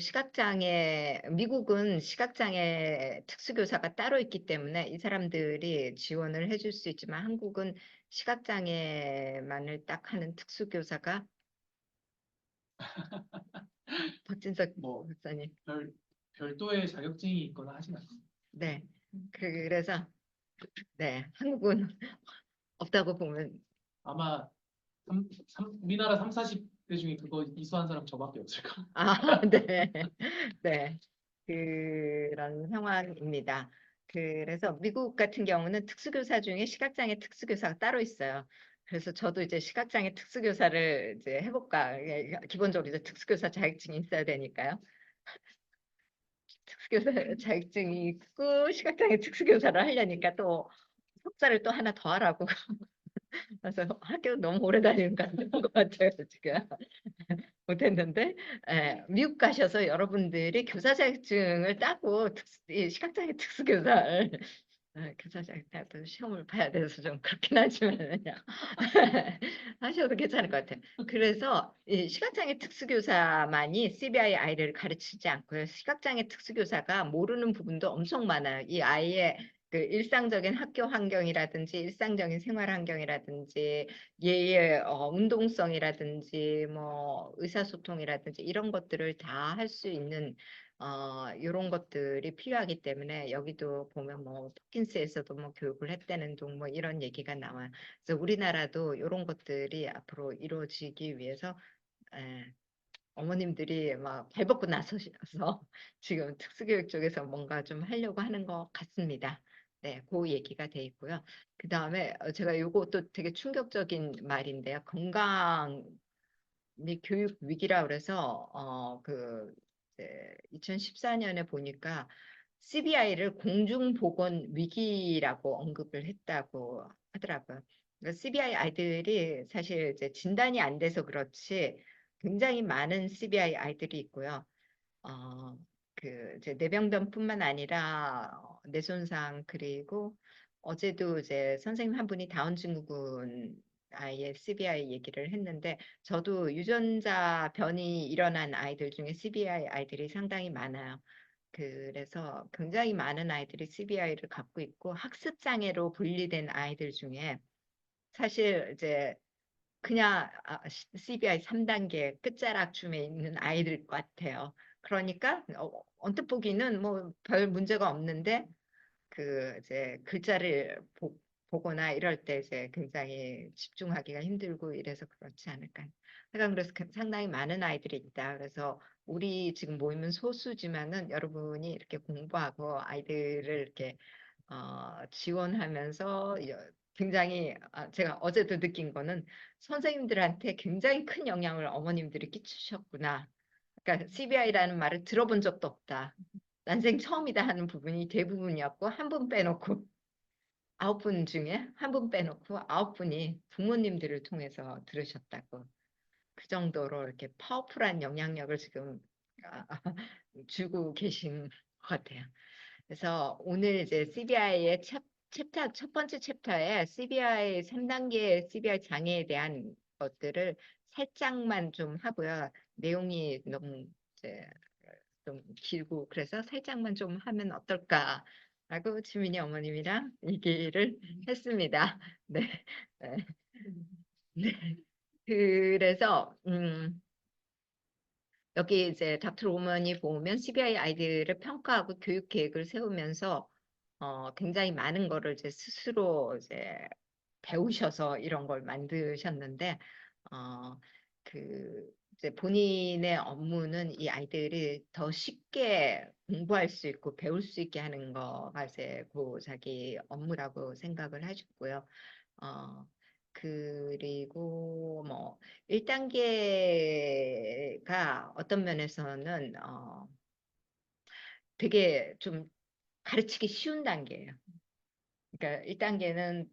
미국은 시각장애 특수교사가 따로 있기 때문에 이 사람들이 지원을 해줄 수 있지만 한국은 시각장애만을 딱 하는 특수교사가 박진석 뭐 박사님. 별도의 자격증이 있거나 하진 않습니다. 네. 그래서 네, 한국은 없다고 보면 아마 우리나라 3, 40대 중에 그거 이수한 사람 저밖에 없을 거예요. 네. 네. 그런 상황입니다. 그래서 미국 같은 경우는 특수교사 중에 시각장애 특수교사가 따로 있어요. 그래서 저도 이제 시각장애 특수교사를 이제 해볼까. 기본적으로 이제 특수교사 자격증이 있어야 되니까요. 특수교사 자격증이 있고 시각장애 특수교사를 하려니까 또 석사를 또 하나 더 하라고. 그래서 학교 너무 오래 다니는 것 같아요, 지금. 못했는데, 미국 가셔서 여러분들이 교사 자격증을 따고 이 시각장애 특수교사를 교사 자격증 따고 시험을 봐야 돼서 좀 그렇긴 하지만 그냥 하셔도 괜찮을 것 같아요. 그래서 이 시각장애 특수교사만이 CBI 아이를 가르치지 않고요. 시각장애 특수교사가 모르는 부분도 엄청 많아요. 이 아이의 그 일상적인 학교 환경이라든지 일상적인 생활 환경이라든지 얘의 운동성이라든지 뭐 의사소통이라든지 이런 것들을 다 할 수 있는 이런 것들이 필요하기 때문에 여기도 보면 뭐 포킨스에서도 뭐 교육을 했다는 둥 뭐 이런 얘기가 나와요. 그래서 우리나라도 이런 것들이 앞으로 이루어지기 위해서 에, 어머님들이 막 발벗고 나서셔서 지금 특수교육 쪽에서 뭔가 좀 하려고 하는 것 같습니다. 네, 그 얘기가 돼 있고요. 그 다음에 제가 이것도 되게 충격적인 말인데요. 건강 및 교육 위기라 그래서 2014년에 보니까 CBI를 공중보건 위기라고 언급을 했다고 하더라고요. 그러니까 CBI 아이들이 사실 이제 진단이 안 돼서 그렇지 굉장히 많은 CBI 아이들이 있고요. 어, 이제 뇌병변뿐만 아니라 뇌손상 그리고 어제도 이제 선생님 한 분이 다운 증후군 아이의 CBI 얘기를 했는데 저도 유전자 변이 일어난 아이들 중에 CBI 아이들이 상당히 많아요. 그래서 굉장히 많은 아이들이 CBI를 갖고 있고 학습 장애로 분리된 아이들 중에 사실 이제 그냥 CBI 3단계 끝자락쯤에 있는 아이들 같아요. 그러니까 언뜻 보기는 뭐 별 문제가 없는데 이제 글자를 보거나 이럴 때 이제 굉장히 집중하기가 힘들고 이래서 그렇지 않을까. 하여간 그래서 상당히 많은 아이들이 있다. 그래서 우리 지금 모임은 소수지만은 여러분이 이렇게 공부하고 아이들을 이렇게 지원하면서 굉장히 제가 어제도 느낀 거는 선생님들한테 굉장히 큰 영향을 어머님들이 끼치셨구나. 그러니까 CBI라는 말을 들어본 적도 없다. 난생 처음이다 하는 부분이 대부분이었고 한 분 빼놓고 9분 중에 한 분 빼놓고 9분이 부모님들을 통해서 들으셨다고. 그 정도로 이렇게 파워풀한 영향력을 지금 아, 주고 계신 것 같아요. 그래서 오늘 이제 CBI의 첫 번째 챕터에 CBI 3단계 CBI 장애에 대한 것들을 살짝만 좀 하고요. 내용이 너무 이제 좀 길고 그래서 살짝만 좀 하면 어떨까 라고 지민이 어머님이랑 얘기를 했습니다. 네. 네. 네. 그래서 여기 이제 닥터 로먼이 보면 CBI 아이들을 평가하고 교육 계획을 세우면서 굉장히 많은 거를 이제 스스로 이제 배우셔서 이런 걸 만드셨는데 어, 그 이제 본인의 업무는 이 아이들이 더 쉽게 공부할 수 있고 배울 수 있게 하는 거가 이제 그 자기 업무라고 생각을 하셨고요. 어, 그리고 뭐 1단계가 어떤 면에서는 되게 좀 가르치기 쉬운 단계예요. 그러니까 1단계는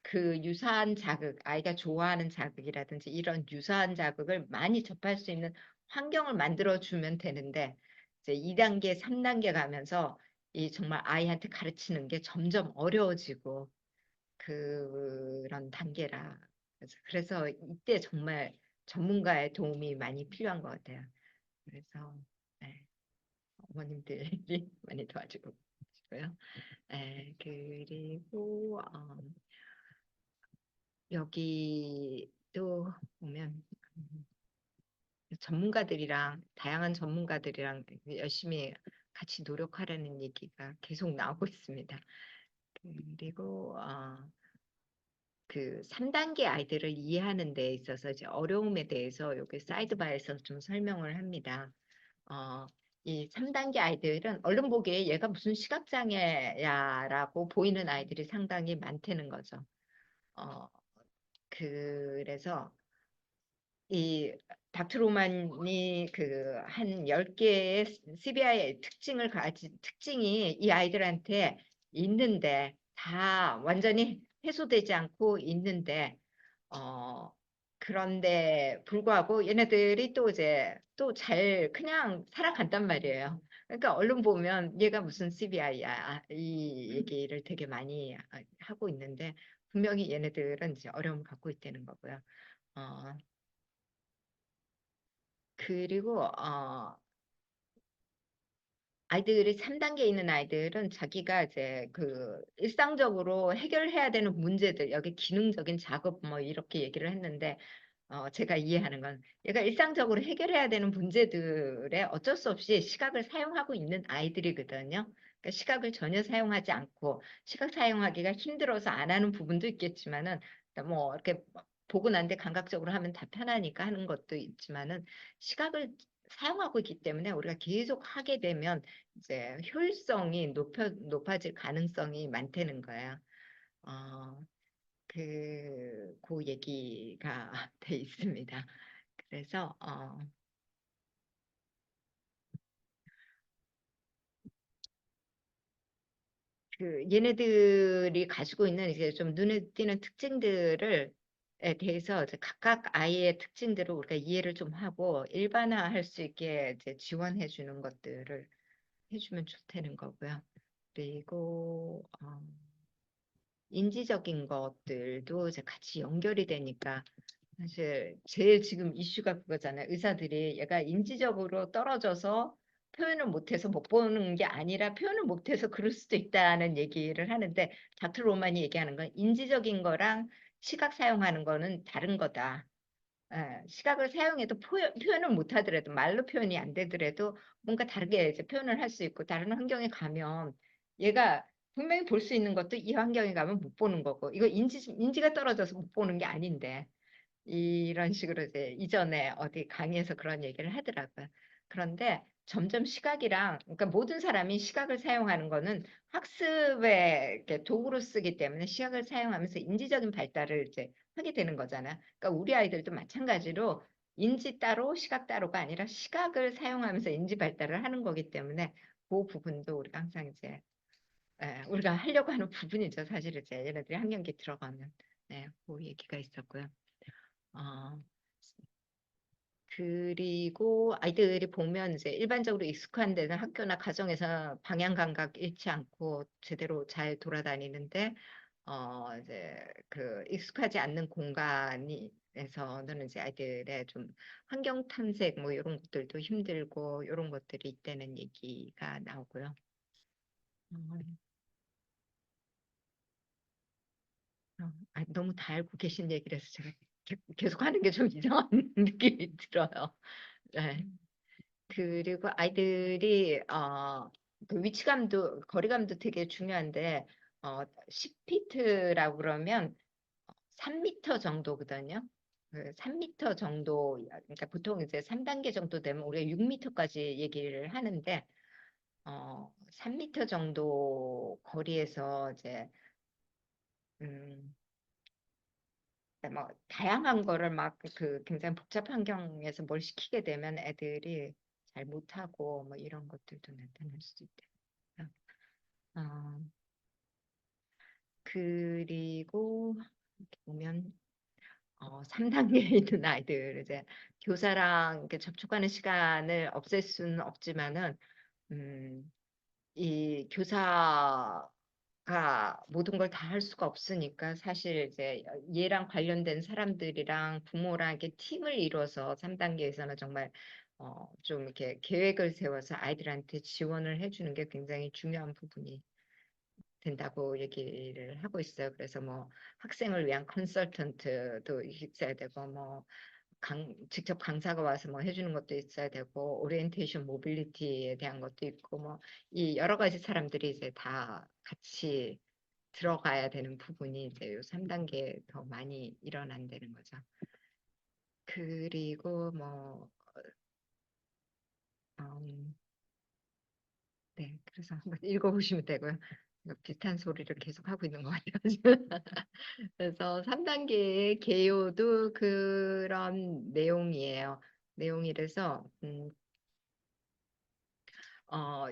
그 유사한 자극, 아이가 좋아하는 자극이라든지 이런 유사한 자극을 많이 접할 수 있는 환경을 만들어 주면 되는데 이제 2단계, 3단계 가면서 이 정말 아이한테 가르치는 게 점점 어려워지고 그런 단계라. 그래서 이때 정말 전문가의 도움이 많이 필요한 것 같아요. 그래서 네, 어머님들이 많이 도와주고 계시고요. 네, 그리고 여기 또 보면 전문가들이랑 다양한 전문가들이랑 열심히 같이 노력하려는 얘기가 계속 나오고 있습니다. 그리고 그 3단계 아이들을 이해하는 데 있어서 이제 어려움에 대해서 여기 사이드바에서 좀 설명을 합니다. 어, 이 3단계 아이들은 얼른 보기에 얘가 무슨 시각장애야라고 보이는 아이들이 상당히 많다는 거죠. 어, 그래서 이 닥트로만이 그 한 10개의 CBI의 특징이 이 아이들한테 있는데 다 완전히 해소되지 않고 있는데 어 그런데 불구하고 얘네들이 또 이제 또 잘 그냥 살아간단 말이에요. 그러니까 얼른 보면 얘가 무슨 CBI야 이 얘기를 되게 많이 하고 있는데 분명히 얘네들은 이제 어려움을 갖고 있다는 거고요. 어, 그리고 아이들이 3단계에 있는 아이들은 자기가 이제 그 일상적으로 해결해야 되는 문제들, 여기 기능적인 작업 뭐 이렇게 얘기를 했는데 제가 이해하는 건 얘가 일상적으로 해결해야 되는 문제들에 어쩔 수 없이 시각을 사용하고 있는 아이들이거든요. 그러니까 시각을 전혀 사용하지 않고 시각 사용하기가 힘들어서 안 하는 부분도 있겠지만은 뭐 이렇게 보고 난 뒤 감각적으로 하면 다 편하니까 하는 것도 있지만은 시각을 사용하고 있기 때문에 우리가 계속 하게 되면 이제 효율성이 높아질 가능성이 많다는 거예요. 어, 그 얘기가 돼 있습니다. 그래서 그 얘네들이 가지고 있는 이제 좀 눈에 띄는 특징들을 에 대해서 이제 각각 아이의 특징들을 우리가 이해를 좀 하고 일반화할 수 있게 이제 지원해 주는 것들을 해주면 좋다는 거고요. 그리고 인지적인 것들도 이제 같이 연결이 되니까 사실 제일 지금 이슈가 그거잖아요. 의사들이 얘가 인지적으로 떨어져서 표현을 못해서 못 보는 게 아니라 표현을 못해서 그럴 수도 있다는 얘기를 하는데 닥터 로만이 얘기하는 건 인지적인 거랑 시각 사용하는 거는 다른 거다. 시각을 사용해도 표현을 못 하더라도 말로 표현이 안 되더라도 뭔가 다르게 이제 표현을 할 수 있고 다른 환경에 가면 얘가 분명히 볼 수 있는 것도 이 환경에 가면 못 보는 거고 이거 인지가 떨어져서 못 보는 게 아닌데 이런 식으로 이제 이전에 어디 강의에서 그런 얘기를 하더라고요. 그런데 점점 시각이랑 그러니까 모든 사람이 시각을 사용하는 거는 학습의 이렇게 도구로 쓰기 때문에 시각을 사용하면서 인지적인 발달을 이제 하게 되는 거잖아요. 그러니까 우리 아이들도 마찬가지로 인지 따로 시각 따로가 아니라 시각을 사용하면서 인지 발달을 하는 거기 때문에 그 부분도 우리가 항상 이제 우리가 하려고 하는 부분이죠. 사실 이제 얘네들이 학년기 들어가면 그 얘기가 있었고요. 어, 그리고 아이들이 보면 이제 일반적으로 익숙한 데는 학교나 가정에서 방향 감각 잃지 않고 제대로 잘 돌아다니는데 이제 그 익숙하지 않는 공간에서는 이제 아이들의 좀 환경 탐색 뭐 이런 것들도 힘들고 이런 것들이 있다는 얘기가 나오고요. 너무 다 알고 계신 얘기라서 제가 계속 하는 게 좀 이상한 느낌이 들어요. 네. 그리고 아이들이 그 위치감도 거리감도 되게 중요한데 10피트라고 그러면 3미터 정도거든요. 그 3미터 정도, 그러니까 보통 이제 3단계 정도 되면 우리가 6미터까지 얘기를 하는데 3미터 정도 거리에서 이제 음, 뭐 다양한 거를 막 그 굉장히 복잡한 환경에서 뭘 시키게 되면 애들이 잘 못하고 뭐 이런 것들도 나타날 수 있대요. 어, 그리고 이렇게 보면 3단계에 있는 아이들 이제 교사랑 이렇게 접촉하는 시간을 없앨 수는 없지만은 음, 이 교사가 모든 걸 다 할 수가 없으니까 사실 이제 얘랑 관련된 사람들이랑 부모랑 이렇게 팀을 이뤄서 3단계에서는 정말 좀 이렇게 계획을 세워서 아이들한테 지원을 해주는 게 굉장히 중요한 부분이 된다고 얘기를 하고 있어요. 그래서 뭐 학생을 위한 컨설턴트도 있어야 되고 뭐 직접 강사가 와서 뭐 해주는 것도 있어야 되고 오리엔테이션 모빌리티에 대한 것도 있고 뭐 이 여러 가지 사람들이 이제 다 같이 들어가야 되는 부분이 이제 요 3단계에 더 많이 일어난다는 거죠. 그리고 뭐 음, 네, 그래서 한번 읽어보시면 되고요. 이거 비슷한 소리를 계속 하고 있는 것 같아요. 그래서 3단계의 개요도 그런 내용이에요. 내용이라서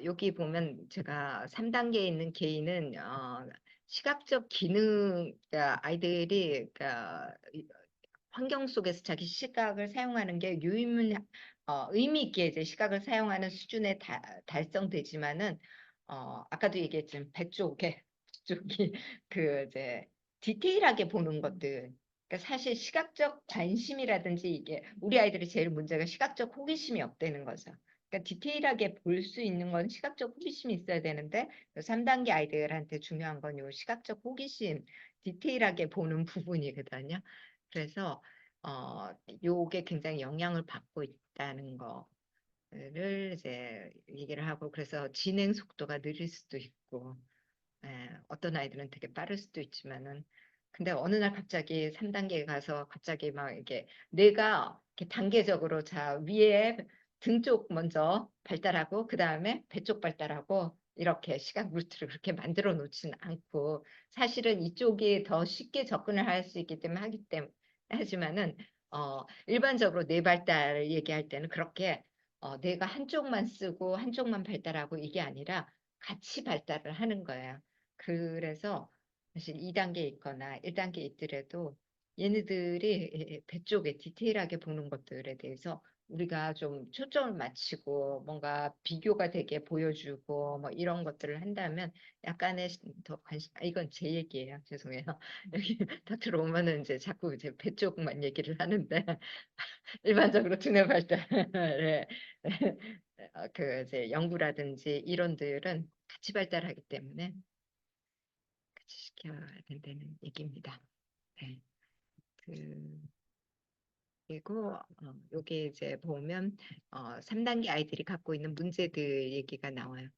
여기 보면 제가 3단계에 있는 개인은 시각적 기능, 그러니까 아이들이 그러니까 환경 속에서 자기 시각을 사용하는 게 의미 있게 이제 시각을 사용하는 수준에 달성되지만은 아까도 얘기했지만 배쪽이 그 이제 디테일하게 보는 것들. 그러니까 사실 시각적 관심이라든지 이게 우리 아이들이 제일 문제가 시각적 호기심이 없다는 거죠. 그러니까 디테일하게 볼 수 있는 건 시각적 호기심이 있어야 되는데 3단계 아이들한테 중요한 건 요 시각적 호기심, 디테일하게 보는 부분이거든요. 그래서 어, 요게 굉장히 영향을 받고 있다는 거를 이제 얘기를 하고 그래서 진행 속도가 느릴 수도 있고 어떤 아이들은 되게 빠를 수도 있지만은 근데 어느 날 갑자기 3단계에 가서 갑자기 막 이게 내가 이렇게 단계적으로 자 위에 등 쪽 먼저 발달하고 그 다음에 배 쪽 발달하고 이렇게 시각 루트를 그렇게 만들어 놓지는 않고 사실은 이쪽이 더 쉽게 접근을 할 수 있기 때문에 하기 때문에 하지만은 일반적으로 뇌 발달을 얘기할 때는 그렇게 뇌가 한쪽만 쓰고 한쪽만 발달하고 이게 아니라 같이 발달을 하는 거예요. 그래서 사실 2단계 있거나 1단계 있더라도 얘네들이 배 쪽에 디테일하게 보는 것들에 대해서 우리가 좀 초점을 맞추고 뭔가 비교가 되게 보여주고 뭐 이런 것들을 한다면 약간의 더 관심, 이건 제 얘기예요. 죄송해요. 여기 다 들어오면은 이제 자꾸 이제 배 쪽만 얘기를 하는데 일반적으로 두뇌 발달에 그 이제 연구라든지 이론들은 같이 발달하기 때문에 같이 시켜야 된다는 얘기입니다. 네. 그, 그리고 여기 이제 보면 3단계 아이들이 갖고 있는 문제들 얘기가 나와요.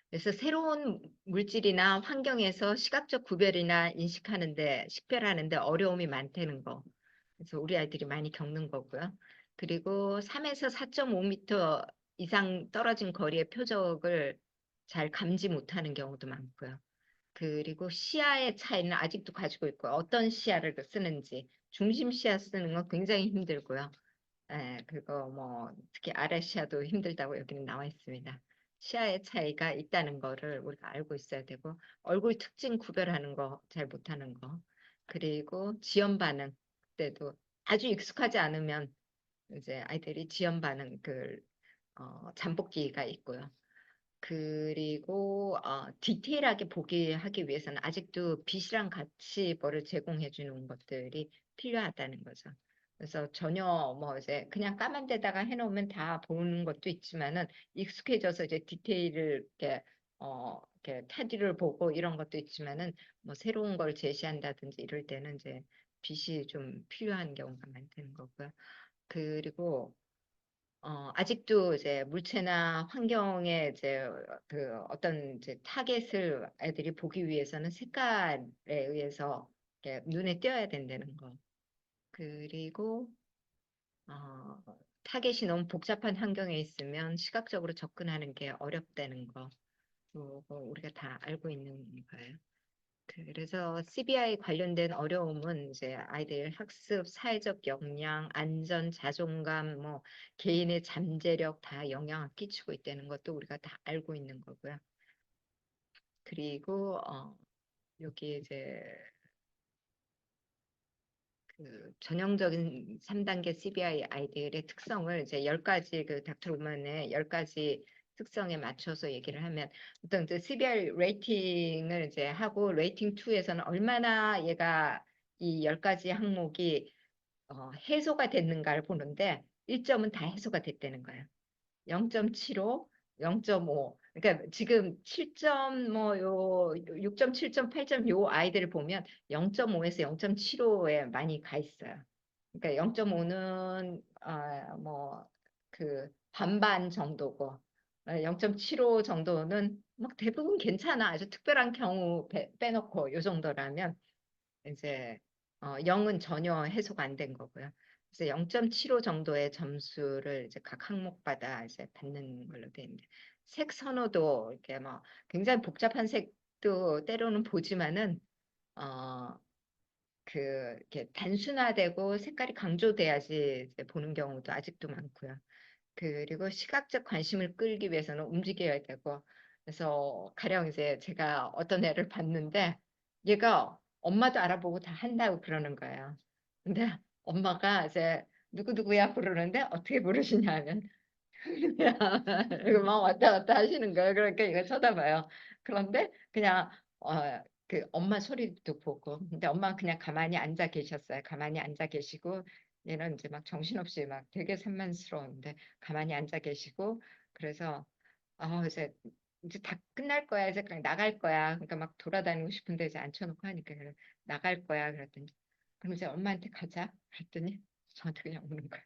그래서 새로운 물질이나 환경에서 시각적 구별이나 인식하는데, 식별하는데 어려움이 많다는 거. 그래서 우리 아이들이 많이 겪는 거고요. 그리고 3에서 4.5m 이상 떨어진 거리의 표적을 잘 감지 못하는 경우도 많고요. 그리고 시야의 차이는 아직도 가지고 있고 어떤 시야를 쓰는지 중심 시야 쓰는 건 굉장히 힘들고요. 그거 뭐 특히 아래 시야도 힘들다고 여기는 나와 있습니다. 시야의 차이가 있다는 거를 우리가 알고 있어야 되고 얼굴 특징 구별하는 거 잘 못하는 거 그리고 지연 반응 때도 아주 익숙하지 않으면 이제 아이들이 지연 반응 잠복기가 있고요. 그리고 디테일하게 보게 하기 위해서는 아직도 빛이랑 같이 뭐를 제공해 주는 것들이 필요하다는 거죠. 그래서 전혀 뭐 이제 그냥 까만 데다가 해놓으면 다 보는 것도 있지만은 익숙해져서 이제 디테일을 이렇게 이렇게 타디를 보고 이런 것도 있지만은 뭐 새로운 걸 제시한다든지 이럴 때는 이제 빛이 좀 필요한 경우가 많다는 거고요. 그리고 아직도 이제 물체나 환경에 이제 그 어떤 이제 타겟을 애들이 보기 위해서는 색깔에 의해서 이렇게 눈에 띄어야 된다는 거. 그리고 어, 타겟이 너무 복잡한 환경에 있으면 시각적으로 접근하는 게 어렵다는 거. 그거 우리가 다 알고 있는 거예요. 그래서 CBI 관련된 어려움은 이제 아이들 학습, 사회적 역량, 안전, 자존감, 뭐 개인의 잠재력 다 영향을 끼치고 있다는 것도 우리가 다 알고 있는 거고요. 그리고 여기 이제 그 전형적인 3단계 CBI 아이들의 특성을 이제 10가지 그 닥터 루먼의 10가지 특성에 맞춰서 얘기를 하면 어떤 그 CBI 레이팅을 이제 하고 레이팅 2에서는 얼마나 얘가 이 10가지 항목이 해소가 됐는가를 보는데 1점은 다 해소가 됐다는 거예요. 0.75, 0.5. 그러니까 지금 7점 뭐요 6점, 7점, 8점 요 아이들을 보면 0.5에서 0.75에 많이 가 있어요. 그러니까 0.5는 뭐 그 반반 정도고 0.75 정도는 막 대부분 괜찮아. 아주 특별한 경우 빼놓고 요 정도라면 이제 0은 전혀 해소가 안 된 거고요. 그래서 0.75 정도의 점수를 이제 각 항목마다 이제 받는 걸로 돼 있는데 색 선호도 이렇게 뭐 굉장히 복잡한 색도 때로는 보지만은 어, 이렇게 단순화되고 색깔이 강조돼야지 이제 보는 경우도 아직도 많고요. 그리고 시각적 관심을 끌기 위해서는 움직여야 되고 그래서 가령 이제 제가 어떤 애를 봤는데 얘가 엄마도 알아보고 다 한다고 그러는 거예요. 근데 엄마가 이제 누구누구야 부르는데 어떻게 부르시냐면 이거 막 왔다 갔다 하시는 거예요. 그러니까 이거 쳐다봐요. 그런데 그냥 그 엄마 소리도 보고 근데 엄마가 그냥 가만히 앉아 계셨어요. 가만히 앉아 계시고 얘는 이제 막 정신없이 막 되게 산만스러운데 가만히 앉아 계시고 그래서 이제 다 끝날 거야. 이제 그냥 나갈 거야. 그러니까 막 돌아다니고 싶은데 이제 앉혀놓고 하니까 그래, 나갈 거야. 그랬더니 그럼 이제 엄마한테 가자. 그랬더니 저한테 그냥 오는 거야.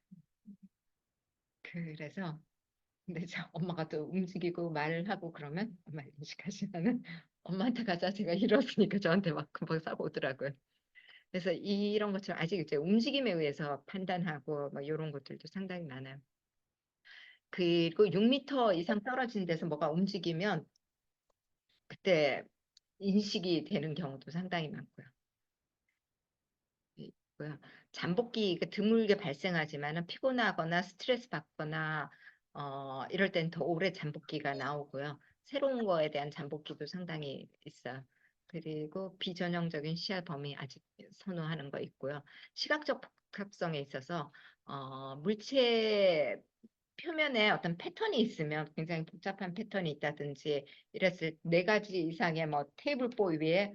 그래서 근데 이제 엄마가 또 움직이고 말을 하고 그러면 엄마 인식하시면은 엄마한테 가자. 제가 이러으니까 저한테 막 금방 싸고 오더라고요. 그래서 이런 것처럼 아직 이제 움직임에 의해서 판단하고 뭐 이런 것들도 상당히 많아요. 그리고 6m 이상 떨어진 데서 뭐가 움직이면 그때 인식이 되는 경우도 상당히 많고요. 있고요. 잠복기가 드물게 발생하지만은 피곤하거나 스트레스 받거나 이럴 땐 더 오래 잠복기가 나오고요. 새로운 거에 대한 잠복기도 상당히 있어요. 그리고 비전형적인 시야 범위 아직 선호하는 거 있고요. 시각적 복합성에 있어서 물체 표면에 어떤 패턴이 있으면 굉장히 복잡한 패턴이 있다든지 이랬을 4가지 이상의 뭐 테이블보 위에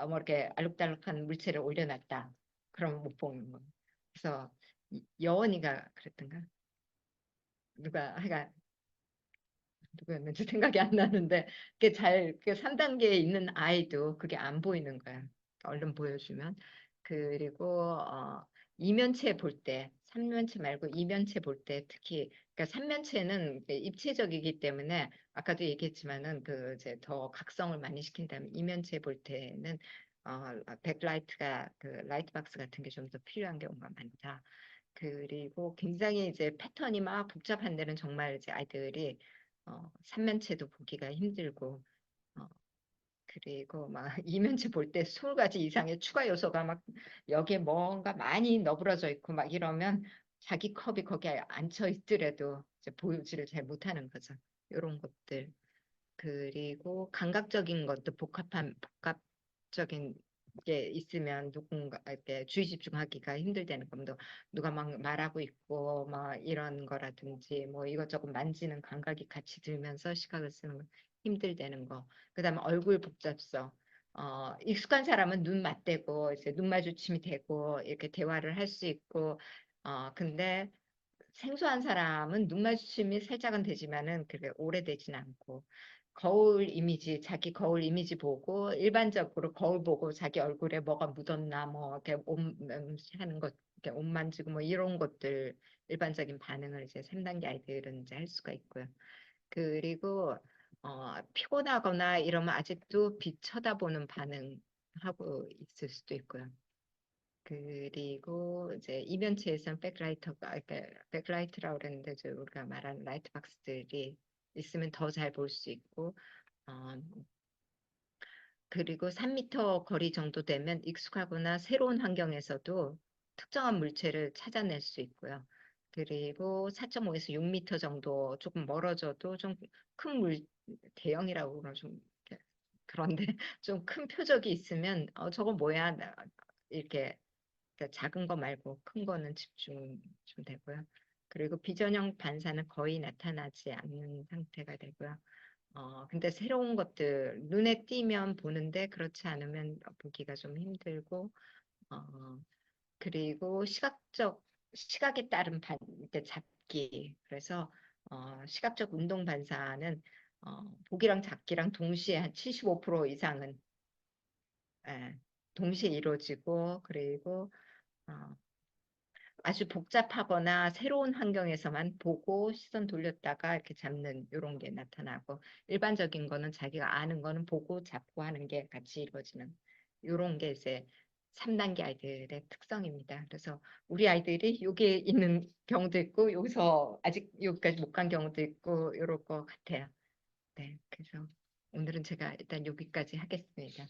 뭐 이렇게 알록달록한 물체를 올려놨다. 그럼 못 보는 거. 그래서 여원이가 그랬던가 누가 하여간 누구였는지 생각이 안 나는데 그게 그 3단계에 있는 아이도 그게 안 보이는 거야. 얼른 보여주면. 그리고 이면체 볼 때, 삼면체 말고 이면체 볼 때 특히 그러니까 삼면체는 입체적이기 때문에 아까도 얘기했지만은 그 이제 더 각성을 많이 시킨다면 이면체 볼 때는 백라이트가 그 라이트 박스 같은 게 좀 더 필요한 경우가 많다. 그리고 굉장히 이제 패턴이 막 복잡한 데는 정말 이제 아이들이 삼면체도 보기가 힘들고 어, 그리고 막 이면체 볼 때 20가지 이상의 추가 요소가 막 여기에 뭔가 많이 너부러져 있고 막 이러면 자기 컵이 거기에 앉혀 있더라도 이제 보지를 잘 못하는 거죠. 이런 것들. 그리고 감각적인 것도 복합적인 게 있으면 누군가에게 주의 집중하기가 힘들다는 겁니다. 누가 막 말하고 있고 막 이런 거라든지 뭐 이것저것 만지는 감각이 같이 들면서 시각을 쓰는 건 힘들다는 거. 그다음에 얼굴 복잡성. 익숙한 사람은 눈 맞대고 이제 눈 마주침이 되고 이렇게 대화를 할 수 있고 근데 생소한 사람은 눈 마주침이 살짝은 되지만은 그렇게 오래되진 않고 거울 이미지, 자기 거울 이미지 보고 일반적으로 거울 보고 자기 얼굴에 뭐가 묻었나 뭐 이렇게 하는 것, 이렇게 옷 만지고 뭐 이런 것들 일반적인 반응을 이제 3단계 아이들은 이제 할 수가 있고요. 그리고 피곤하거나 이러면 아직도 빛 쳐다보는 반응하고 있을 수도 있고요. 그리고 이제 이면체에서는 백라이터가, 그러니까 백라이트라고 그랬는데 이제 우리가 말하는 라이트 박스들이 있으면 더 잘 볼 수 있고, 어, 그리고 3m 거리 정도 되면 익숙하거나 새로운 환경에서도 특정한 물체를 찾아낼 수 있고요. 그리고 4.5에서 6m 정도 조금 멀어져도 좀 큰 대형이라고 그러면 좀 그런데 좀 큰 표적이 있으면 저거 뭐야? 이렇게 그러니까 작은 거 말고 큰 거는 집중 좀 되고요. 그리고 비전형 반사는 거의 나타나지 않는 상태가 되고요. 근데 새로운 것들 눈에 띄면 보는데 그렇지 않으면 보기가 좀 힘들고, 어, 그리고 시각에 따른 이렇게 잡기. 그래서 시각적 운동 반사는 보기랑 잡기랑 동시에 한 75% 이상은 예, 동시에 이루어지고, 그리고 어, 아주 복잡하거나 새로운 환경에서만 보고 시선 돌렸다가 이렇게 잡는 이런 게 나타나고, 일반적인 거는 자기가 아는 거는 보고 잡고 하는 게 같이 이루어지는 이런 게 이제 3단계 아이들의 특성입니다. 그래서 우리 아이들이 여기에 있는 경우도 있고 여기서 아직 여기까지 못 간 경우도 있고 이럴 것 같아요. 네, 그래서 오늘은 제가 일단 여기까지 하겠습니다.